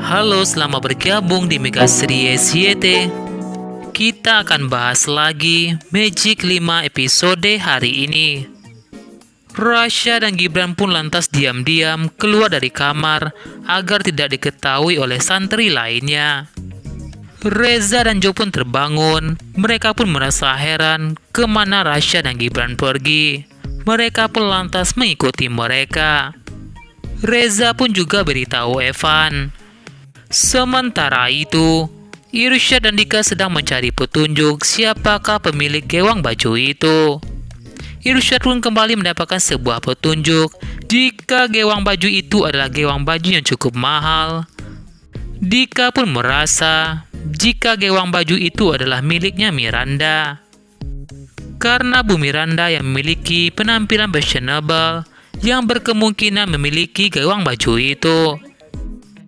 Halo, selamat bergabung di Mega Series YT. Kita akan bahas lagi Magic 5 episode hari ini. Rasya dan Gibran pun lantas diam-diam keluar dari kamar agar tidak diketahui oleh santri lainnya. Reza dan Jo pun terbangun. Mereka pun merasa heran kemana Rasya dan Gibran pergi. Mereka pun lantas mengikuti mereka. Reza pun juga beritahu Evan. Sementara itu, Irsyad dan Dika sedang mencari petunjuk siapakah pemilik gewang baju itu. Irsyad pun kembali mendapatkan sebuah petunjuk jika gewang baju itu adalah gewang baju yang cukup mahal. Dika pun merasa jika gewang baju itu adalah miliknya Miranda. Karena Bu Miranda yang memiliki penampilan fashionable yang berkemungkinan memiliki gewang baju itu.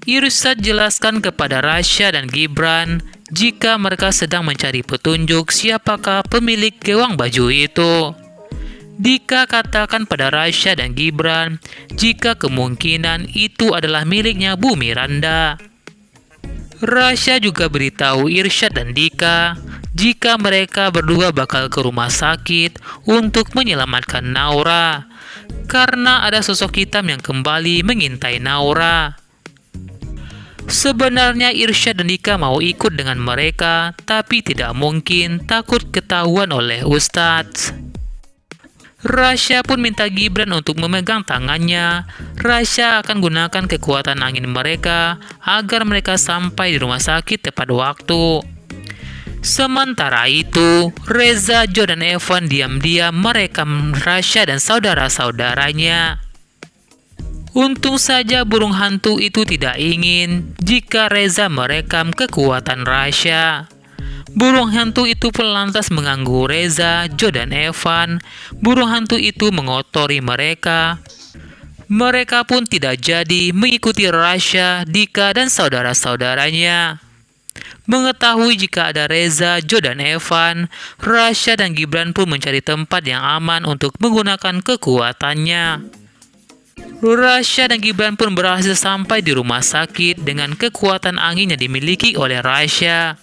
Irsyad jelaskan kepada Rasya dan Gibran jika mereka sedang mencari petunjuk siapakah pemilik gewang baju itu. Dika katakan pada Rasya dan Gibran jika kemungkinan itu adalah miliknya Bu Miranda. Rasya juga beritahu Irsyad dan Dika jika mereka berdua bakal ke rumah sakit untuk menyelamatkan Naura karena ada sosok hitam yang kembali mengintai Naura. Sebenarnya Irsyad dan Dika mau ikut dengan mereka, tapi tidak mungkin takut ketahuan oleh Ustadz. Rasya pun minta Gibran untuk memegang tangannya. Rasya akan gunakan kekuatan angin mereka agar mereka sampai di rumah sakit tepat waktu. Sementara itu, Reza, Jo, dan Evan diam-diam merekam Rasya dan saudara-saudaranya. Untung saja burung hantu itu tidak ingin jika Reza merekam kekuatan Rasya. Burung hantu itu pun lantas mengganggu Reza, Jo, dan Evan. Burung hantu itu mengotori mereka. Mereka pun tidak jadi mengikuti Rasya, Dika, dan saudara-saudaranya. Mengetahui jika ada Reza, Jo, dan Evan, Rasya dan Gibran pun mencari tempat yang aman untuk menggunakan kekuatannya. Rasya dan Gibran pun berhasil sampai di rumah sakit dengan kekuatan angin yang dimiliki oleh Rasya.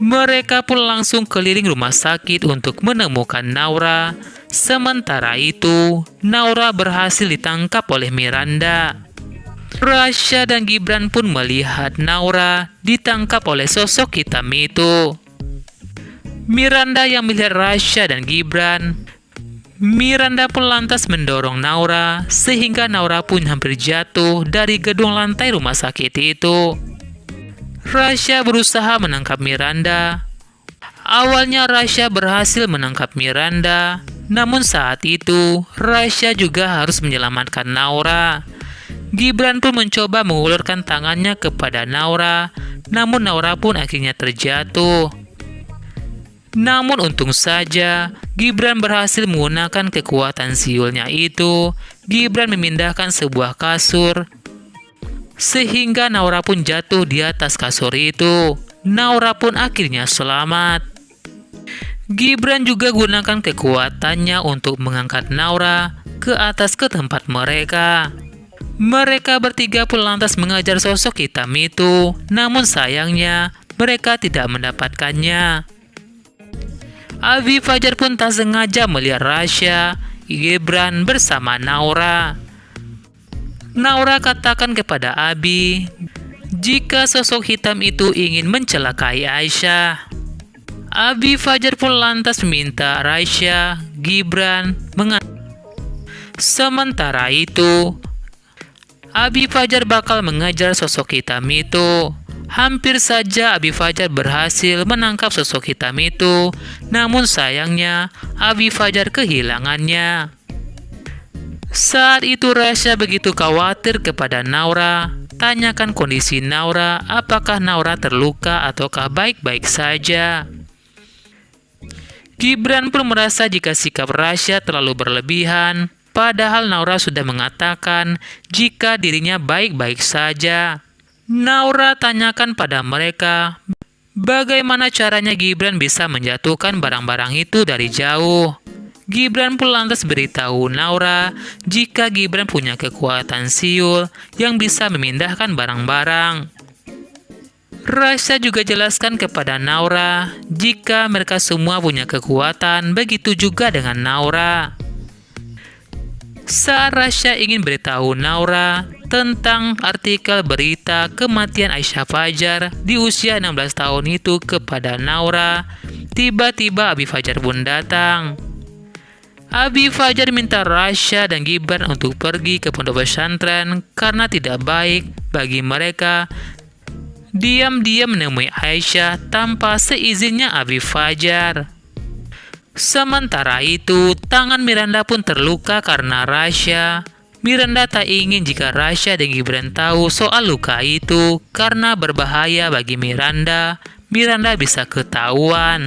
Mereka pun langsung keliling rumah sakit untuk menemukan Naura. Sementara itu, Naura berhasil ditangkap oleh Miranda. Rasya dan Gibran pun melihat Naura ditangkap oleh sosok hitam itu. Miranda yang melihat Rasya dan Gibran, Miranda pun lantas mendorong Naura sehingga Naura pun hampir jatuh dari gedung lantai rumah sakit itu. Rasya berusaha menangkap Miranda. Awalnya Rasya berhasil menangkap Miranda, namun saat itu Rasya juga harus menyelamatkan Naura. Gibran pun mencoba mengulurkan tangannya kepada Naura, namun Naura pun akhirnya terjatuh. Namun untung saja, Gibran berhasil menggunakan kekuatan siulnya itu. Gibran memindahkan sebuah kasur, sehingga Naura pun jatuh di atas kasur itu. Naura pun akhirnya selamat. Gibran juga gunakan kekuatannya untuk mengangkat Naura ke atas ke tempat mereka. Mereka bertiga pun lantas mengejar sosok hitam itu, namun sayangnya mereka tidak mendapatkannya. Abi Fajar pun tak sengaja melihat Rasya, Gibran bersama Naura. Naura katakan kepada Abi jika sosok hitam itu ingin mencelakai Aisyah. Abi Fajar pun lantas meminta Rasya, Gibran Sementara itu, Abi Fajar bakal mengejar sosok hitam itu. Hampir saja Abi Fajar berhasil menangkap sosok hitam itu, namun sayangnya Abi Fajar kehilangannya. Saat itu Rasya begitu khawatir kepada Naura. Tanyakan kondisi Naura, apakah Naura terluka ataukah baik-baik saja. Gibran pun merasa jika sikap Rasya terlalu berlebihan, padahal Naura sudah mengatakan jika dirinya baik-baik saja. Naura tanyakan pada mereka bagaimana caranya Gibran bisa menjatuhkan barang-barang itu dari jauh. Gibran pun lantas beritahu Naura jika Gibran punya kekuatan siul yang bisa memindahkan barang-barang. Rasha juga jelaskan kepada Naura jika mereka semua punya kekuatan, begitu juga dengan Naura. Saat Rasha ingin beritahu Naura tentang artikel berita kematian Aisyah Fajar di usia 16 tahun itu kepada Naura, tiba-tiba Abi Fajar pun datang. Abi Fajar minta Rasha dan Gibran untuk pergi ke pondok pesantren karena tidak baik bagi mereka diam-diam menemui Aisyah tanpa seizinnya Abi Fajar. Sementara itu, tangan Miranda pun terluka karena Rasha. Miranda tak ingin jika Rasha dan Gibran tahu soal luka itu karena berbahaya bagi Miranda. Miranda bisa ketahuan.